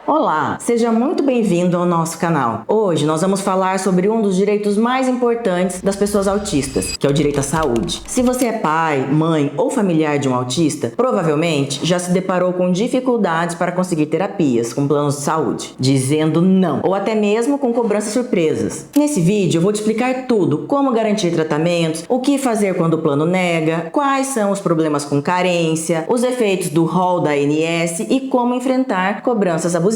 Olá, seja muito bem-vindo ao nosso canal. Hoje nós vamos falar sobre um dos direitos mais importantes das pessoas autistas, que é o direito à saúde. Se você é pai, mãe ou familiar de um autista, provavelmente já se deparou com dificuldades para conseguir terapias com planos de saúde, dizendo não, ou até mesmo com cobranças surpresas. Nesse vídeo eu vou te explicar tudo, como garantir tratamentos, o que fazer quando o plano nega, quais são os problemas com carência, os efeitos do rol da ANS e como enfrentar cobranças abusivas.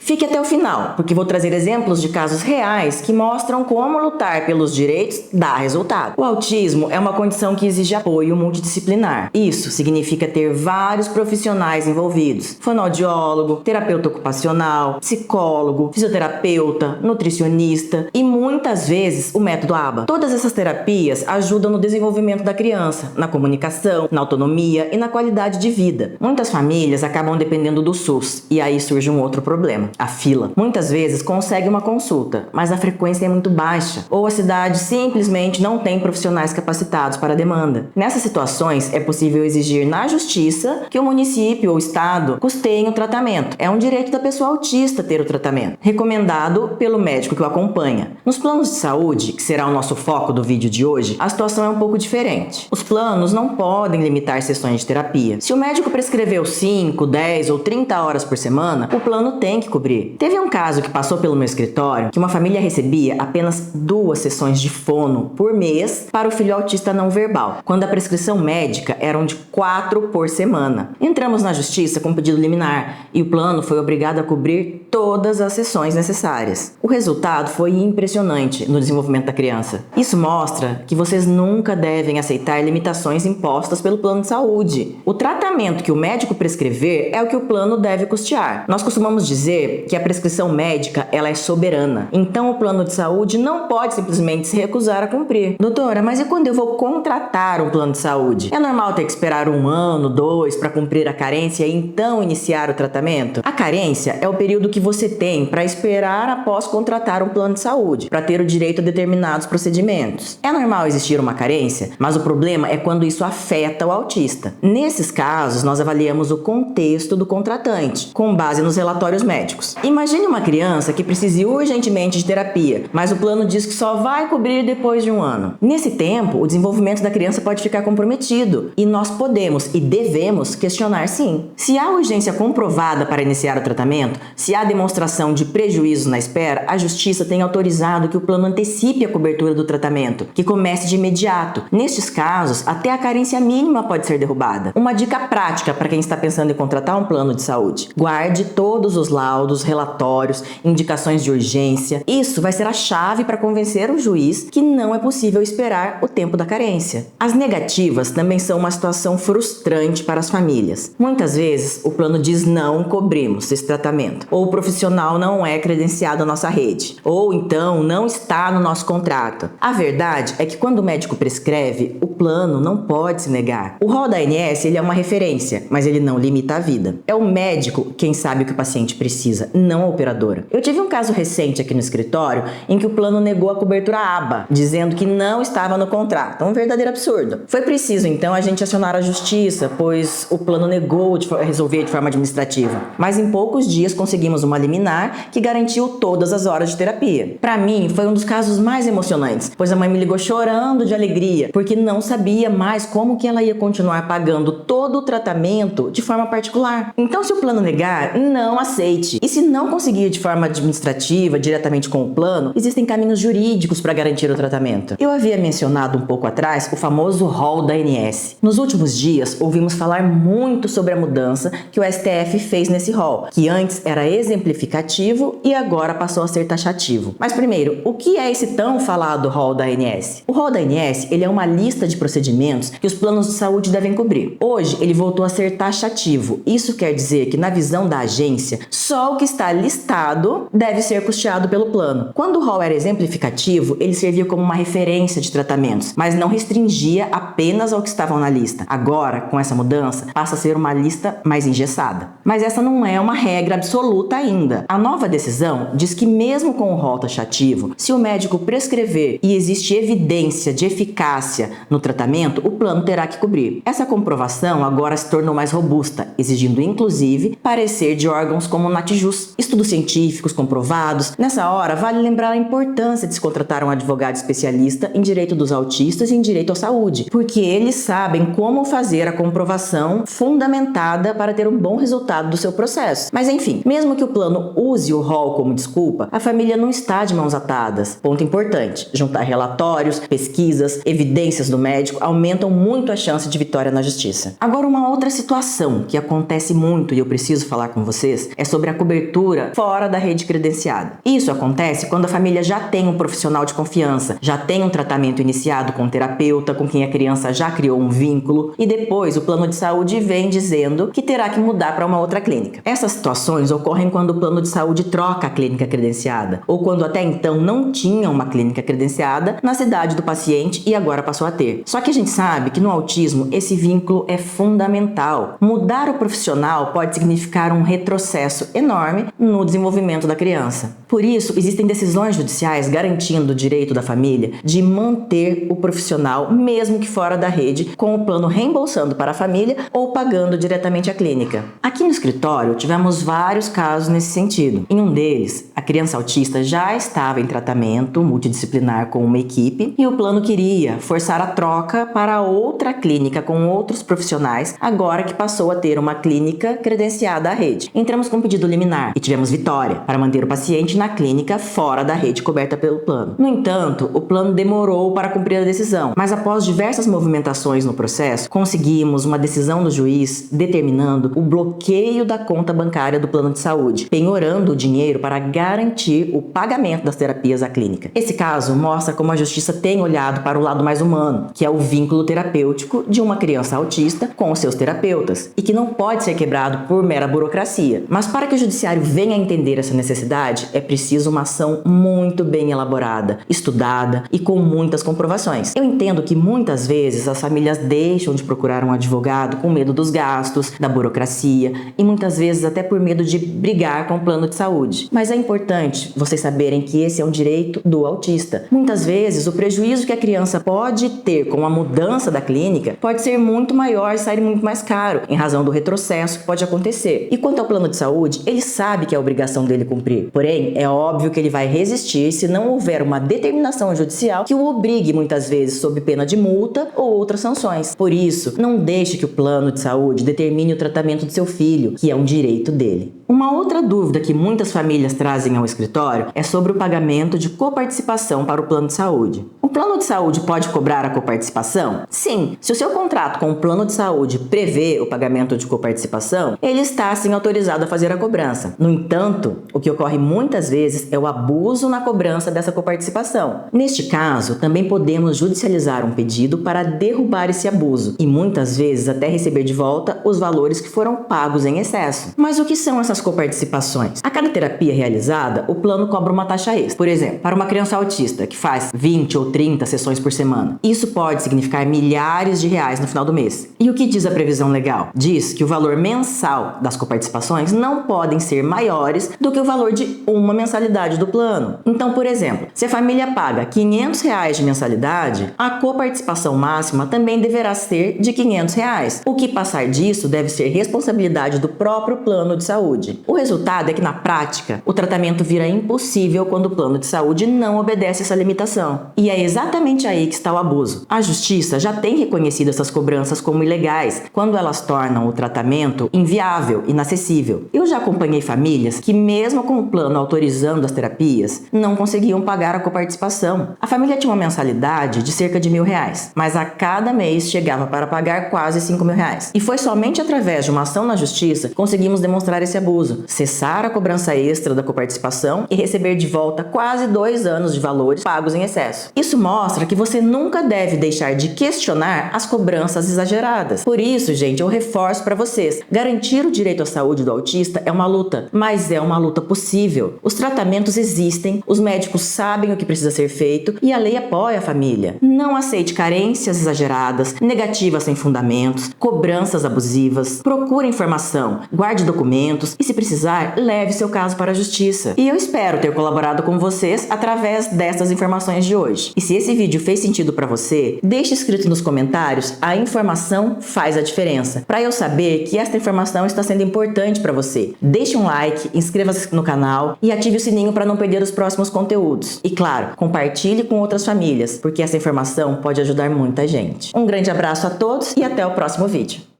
Fique até o final, porque vou trazer exemplos de casos reais que mostram como lutar pelos direitos dá resultado. O autismo é uma condição que exige apoio multidisciplinar. Isso significa ter vários profissionais envolvidos: fonoaudiólogo, terapeuta ocupacional, psicólogo, fisioterapeuta, nutricionista e muitas vezes o método ABA. Todas essas terapias ajudam no desenvolvimento da criança, na comunicação, na autonomia e na qualidade de vida. Muitas famílias acabam dependendo do SUS e aí surge um outro problema: a fila. Muitas vezes consegue uma consulta, mas a frequência é muito baixa, ou a cidade simplesmente não tem profissionais capacitados para a demanda. Nessas situações, é possível exigir na justiça que o município ou o estado custeiem o tratamento. É um direito da pessoa autista ter o tratamento, recomendado pelo médico que o acompanha. Nos planos de saúde, que será o nosso foco do vídeo de hoje, a situação é um pouco diferente. Os planos não podem limitar sessões de terapia. Se o médico prescreveu 5, 10 ou 30 horas por semana, o plano tem que cobrir. Teve um caso que passou pelo meu escritório que uma família recebia apenas 2 sessões de fono por mês para o filho autista não verbal, quando a prescrição médica eram de 4 por semana. Entramos na justiça com pedido liminar e o plano foi obrigado a cobrir todas as sessões necessárias. O resultado foi impressionante no desenvolvimento da criança. Isso mostra que vocês nunca devem aceitar limitações impostas pelo plano de saúde. O tratamento que o médico prescrever é o que o plano deve custear. Nós costumamos dizer que a prescrição médica ela é soberana. Então o plano de saúde não pode simplesmente se recusar a cumprir. Doutora, mas e quando eu vou contratar um plano de saúde? É normal ter que esperar 1 ano, 2 para cumprir a carência e então iniciar o tratamento? A carência é o período que você tem para esperar após contratar um plano de saúde, para ter o direito a determinados procedimentos. É normal existir uma carência, mas o problema é quando isso afeta o autista. Nesses casos, nós avaliamos o contexto do contratante, com base nos relatórios médicos. Imagine uma criança que precise urgentemente de terapia, mas o plano diz que só vai cobrir depois de 1 ano. Nesse tempo, o desenvolvimento da criança pode ficar comprometido e nós podemos e devemos questionar sim. Se há urgência comprovada para iniciar o tratamento, se há demonstração de prejuízos na espera, a justiça tem autorizado que o plano antecipe a cobertura do tratamento, que comece de imediato. Nestes casos, até a carência mínima pode ser derrubada. Uma dica prática para quem está pensando em contratar um plano de saúde: guarde todos os laudos, relatórios, indicações de urgência. Isso vai ser a chave para convencer o juiz que não é possível esperar o tempo da carência. As negativas também são uma situação frustrante para as famílias. Muitas vezes o plano diz não cobrimos esse tratamento, ou o profissional não é credenciado à nossa rede, ou então não está no nosso contrato. A verdade é que quando o médico prescreve, o plano não pode se negar. O rol da ANS ele é uma referência, mas ele não limita a vida. É o médico quem sabe o que o paciente precisa, não a operadora. Eu tive um caso recente aqui no escritório em que o plano negou a cobertura ABA, dizendo que não estava no contrato. Um verdadeiro absurdo. Foi preciso então a gente acionar a justiça, pois o plano negou resolver de forma administrativa. Mas em poucos dias conseguimos uma liminar que garantiu todas as horas de terapia. Para mim foi um dos casos mais emocionantes, pois a mãe me ligou chorando de alegria, porque não sabia mais como que ela ia continuar pagando todo o tratamento de forma particular. Então, se o plano negar, não aceite. E se não conseguir de forma administrativa, diretamente com o plano, existem caminhos jurídicos para garantir o tratamento. Eu havia mencionado um pouco atrás o famoso rol da ANS. Nos últimos dias, ouvimos falar muito sobre a mudança que o STF fez nesse rol, que antes era exemplificativo e agora passou a ser taxativo. Mas primeiro, o que é esse tão falado rol da ANS? O rol da ANS ele é uma lista de procedimentos que os planos de saúde devem cobrir. Hoje, ele voltou a ser taxativo. Isso quer dizer que, na visão da agência, só o que está listado deve ser custeado pelo plano. Quando o rol era exemplificativo, ele servia como uma referência de tratamentos, mas não restringia apenas ao que estavam na lista. Agora, com essa mudança, passa a ser uma lista mais engessada. Mas essa não é uma regra absoluta ainda. A nova decisão diz que mesmo com o rol taxativo, se o médico prescrever e existe evidência de eficácia no tratamento, o plano terá que cobrir. Essa comprovação agora se tornou mais robusta, exigindo inclusive parecer de órgão órgãos como o Natjus, estudos científicos comprovados. Nessa hora, vale lembrar a importância de se contratar um advogado especialista em direito dos autistas e em direito à saúde, porque eles sabem como fazer a comprovação fundamentada para ter um bom resultado do seu processo. Mas enfim, mesmo que o plano use o rol como desculpa, a família não está de mãos atadas. Ponto importante: juntar relatórios, pesquisas, evidências do médico aumentam muito a chance de vitória na justiça. Agora, uma outra situação que acontece muito e eu preciso falar com vocês é sobre a cobertura fora da rede credenciada. Isso acontece quando a família já tem um profissional de confiança, já tem um tratamento iniciado com um terapeuta com quem a criança já criou um vínculo e depois o plano de saúde vem dizendo que terá que mudar para uma outra clínica. Essas situações ocorrem quando o plano de saúde troca a clínica credenciada ou quando até então não tinha uma clínica credenciada na cidade do paciente e agora passou a ter. Só que a gente sabe que no autismo esse vínculo é fundamental. Mudar o profissional pode significar um retrocesso enorme no desenvolvimento da criança. Por isso, existem decisões judiciais garantindo o direito da família de manter o profissional, mesmo que fora da rede, com o plano reembolsando para a família ou pagando diretamente a clínica. Aqui no escritório, tivemos vários casos nesse sentido. Em um deles, a criança autista já estava em tratamento multidisciplinar com uma equipe e o plano queria forçar a troca para outra clínica com outros profissionais, agora que passou a ter uma clínica credenciada à rede. Entramos com um pedido liminar e tivemos vitória para manter o paciente na clínica fora da rede coberta pelo plano. No entanto, o plano demorou para cumprir a decisão, mas após diversas movimentações no processo, conseguimos uma decisão do juiz determinando o bloqueio da conta bancária do plano de saúde, penhorando o dinheiro para garantir o pagamento das terapias à clínica. Esse caso mostra como a justiça tem olhado para o lado mais humano, que é o vínculo terapêutico de uma criança autista com os seus terapeutas, e que não pode ser quebrado por mera burocracia. Mas para que o judiciário venha a entender essa necessidade, é preciso uma ação muito bem elaborada, estudada e com muitas comprovações. Eu entendo que muitas vezes as famílias deixam de procurar um advogado com medo dos gastos, da burocracia e muitas vezes até por medo de brigar com o plano de saúde. Mas é importante vocês saberem que esse é um direito do autista. Muitas vezes o prejuízo que a criança pode ter com a mudança da clínica pode ser muito maior e sair muito mais caro, em razão do retrocesso que pode acontecer. E quanto ao plano de saúde, ele sabe que é a obrigação dele cumprir. Porém, é óbvio que ele vai resistir se não houver uma determinação judicial que o obrigue muitas vezes sob pena de multa ou outras sanções. Por isso, não deixe que o plano de saúde determine o tratamento do seu filho, que é um direito dele. Uma outra dúvida que muitas famílias trazem ao escritório é sobre o pagamento de coparticipação para o plano de saúde. O plano de saúde pode cobrar a coparticipação? Sim, se o seu contrato com o plano de saúde prevê o pagamento de coparticipação, ele está assim autorizado a fazer a cobrança. No entanto, o que ocorre muitas vezes é o abuso na cobrança dessa coparticipação. Neste caso, também podemos judicializar um pedido para derrubar esse abuso e muitas vezes até receber de volta os valores que foram pagos em excesso. Mas o que são essas coparticipações? A cada terapia realizada, o plano cobra uma taxa extra. Por exemplo, para uma criança autista que faz 20 ou 30 sessões por semana, isso pode significar milhares de reais no final do mês. E o que diz a previsão legal? Diz que o valor mensal das coparticipações não podem ser maiores do que o valor de uma mensalidade do plano. Então, por exemplo, se a família paga R$500 de mensalidade, a coparticipação máxima também deverá ser de R$500. O que passar disso deve ser responsabilidade do próprio plano de saúde. O resultado é que, na prática, o tratamento vira impossível quando o plano de saúde não obedece essa limitação. E é exatamente aí que está o abuso. A justiça já tem reconhecido essas cobranças como ilegais, quando elas tornam o tratamento inviável, inacessível. Eu já acompanhei famílias que, mesmo com o plano autorizando as terapias, não conseguiam pagar a coparticipação. A família tinha uma mensalidade de cerca de R$1.000, mas a cada mês chegava para pagar quase R$5.000. E foi somente através de uma ação na justiça que conseguimos demonstrar esse abuso, cessar a cobrança extra da coparticipação e receber de volta quase 2 anos de valores pagos em excesso. Isso mostra que você nunca deve deixar de questionar as cobranças exageradas. Por isso, gente, eu reforço para vocês, garantir o direito à saúde do autista é uma luta, mas é uma luta possível. Os tratamentos existem, os médicos sabem o que precisa ser feito e a lei apoia a família. Não aceite carências exageradas, negativas sem fundamentos, cobranças abusivas. Procure informação, guarde documentos e, se precisar, leve seu caso para a justiça. E eu espero ter colaborado com vocês através dessas informações de hoje. E se se esse vídeo fez sentido para você, deixe escrito nos comentários: a informação faz a diferença, para eu saber que esta informação está sendo importante para você. Deixe um like, inscreva-se no canal e ative o sininho para não perder os próximos conteúdos. E claro, compartilhe com outras famílias, porque essa informação pode ajudar muita gente. Um grande abraço a todos e até o próximo vídeo.